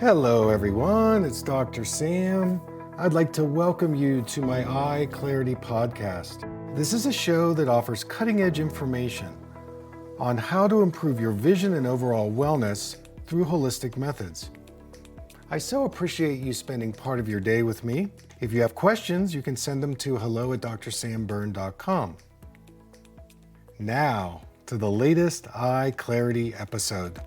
Hello, everyone. It's Dr. Sam. I'd like to welcome you to my EyeClarity Podcast. This is a show that offers cutting edge information on how to improve your vision and overall wellness through holistic methods. I so appreciate you spending part of your day with me. If you have questions, you can send them to hello@drsambyrne.com. Now, to the latest EyeClarity episode.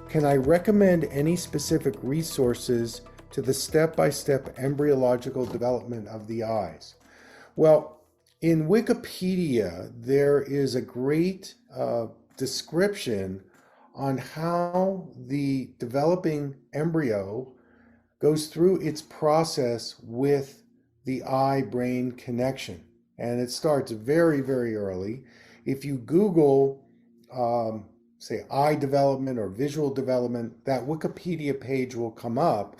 Can I recommend any specific resources to the step-by-step embryological development of the eyes? Well, in Wikipedia, there is a great description on how the developing embryo goes through its process with the eye-brain connection. And it starts very, very early. If you Google say eye development or visual development, that Wikipedia page will come up.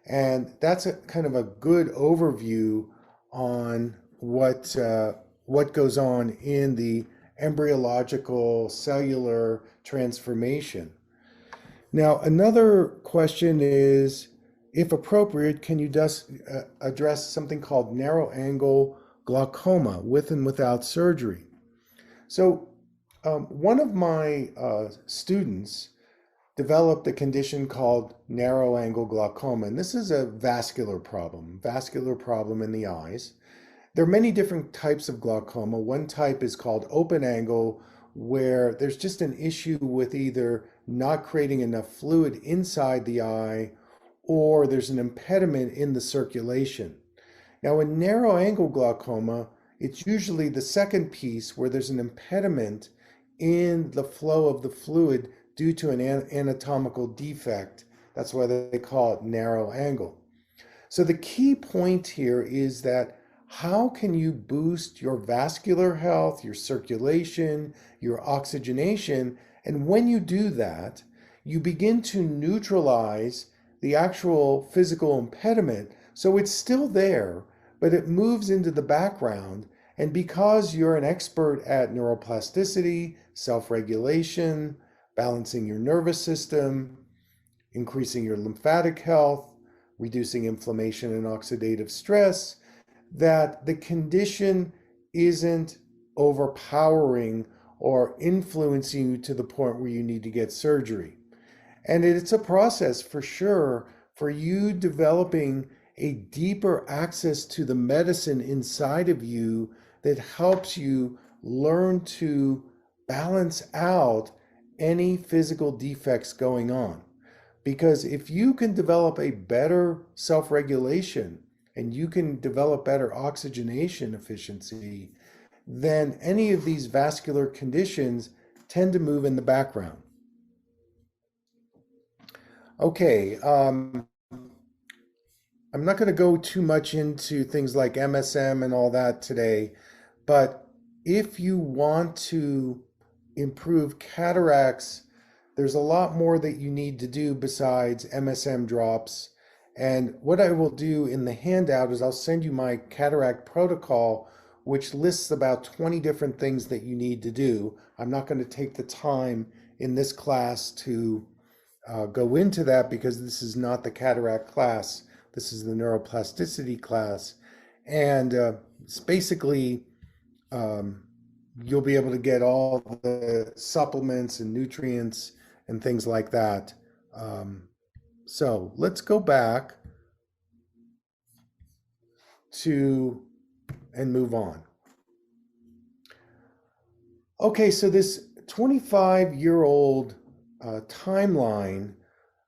And that's a kind of a good overview on what goes on in the embryological cellular transformation. Now, another question is, if appropriate, can you address something called narrow angle glaucoma with and without surgery? So one of my students developed a condition called narrow angle glaucoma, and this is a vascular problem in the eyes. There are many different types of glaucoma. One type is called open angle, where there's just an issue with either not creating enough fluid inside the eye, or there's an impediment in the circulation. Now, in narrow angle glaucoma, it's usually the second piece where there's an impediment in the flow of the fluid due to an anatomical defect. That's why they call it narrow angle. So the key point here is that how can you boost your vascular health, your circulation, your oxygenation? And when you do that, you begin to neutralize the actual physical impediment. So it's still there, but it moves into the background. And because you're an expert at neuroplasticity, self-regulation, balancing your nervous system, increasing your lymphatic health, reducing inflammation and oxidative stress, that the condition isn't overpowering or influencing you to the point where you need to get surgery. And it's a process for sure for you developing a deeper access to the medicine inside of you that helps you learn to balance out any physical defects going on. Because if you can develop a better self-regulation and you can develop better oxygenation efficiency, then any of these vascular conditions tend to move in the background. Okay, I'm not going to go too much into things like MSM and all that today, but if you want to improve cataracts, there's a lot more that you need to do besides MSM drops. And what I will do in the handout is I'll send you my cataract protocol, which lists about 20 different things that you need to do. I'm not going to take the time in this class to go into that because this is not the cataract class. This is the neuroplasticity class. And it's basically, you'll be able to get all the supplements and nutrients and things like that. So let's go back to and move on. Okay, so this 25-year-old timeline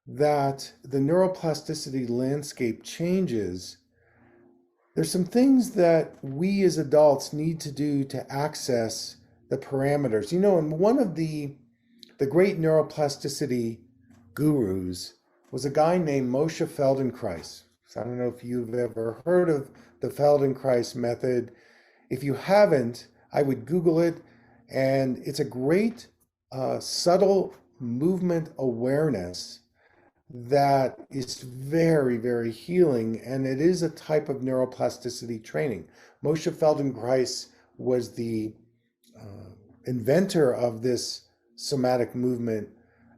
that the neuroplasticity landscape changes, there's some things that we as adults need to do to access the parameters. You know, and one of the great neuroplasticity gurus was a guy named Moshe Feldenkrais. So I don't know if you've ever heard of the Feldenkrais method. If you haven't, I would Google it. And it's a great subtle movement awareness that is very, very healing, and it is a type of neuroplasticity training. Moshe Feldenkrais was the inventor of this somatic movement,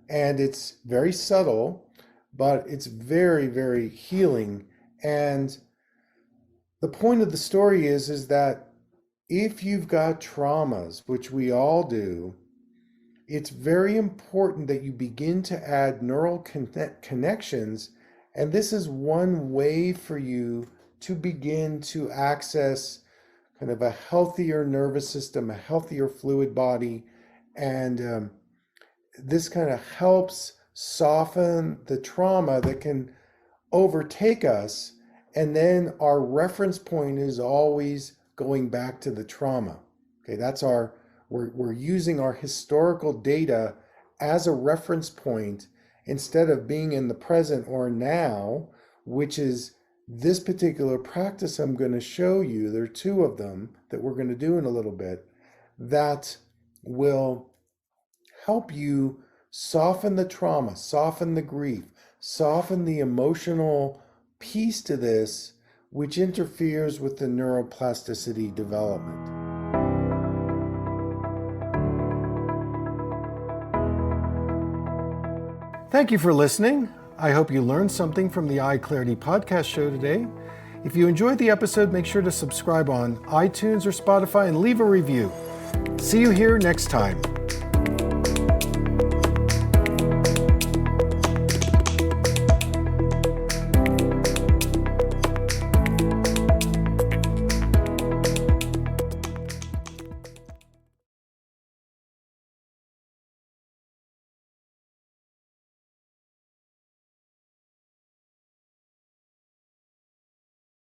and it's very subtle, but it's very, very healing. And the point of the story is that if you've got traumas, which we all do, it's very important that you begin to add neural connections. And this is one way for you to begin to access kind of a healthier nervous system, a healthier fluid body. And this kind of helps soften the trauma that can overtake us. And then our reference point is always going back to the trauma. Okay, that's we're using our historical data as a reference point instead of being in the present or now, which is this particular practice I'm going to show you. There are two of them that we're going to do in a little bit that will help you soften the trauma, soften the grief, soften the emotional piece to this, which interferes with the neuroplasticity development. Thank you for listening. I hope you learned something from the EyeClarity Podcast show today. If you enjoyed the episode, make sure to subscribe on iTunes or Spotify and leave a review. See you here next time.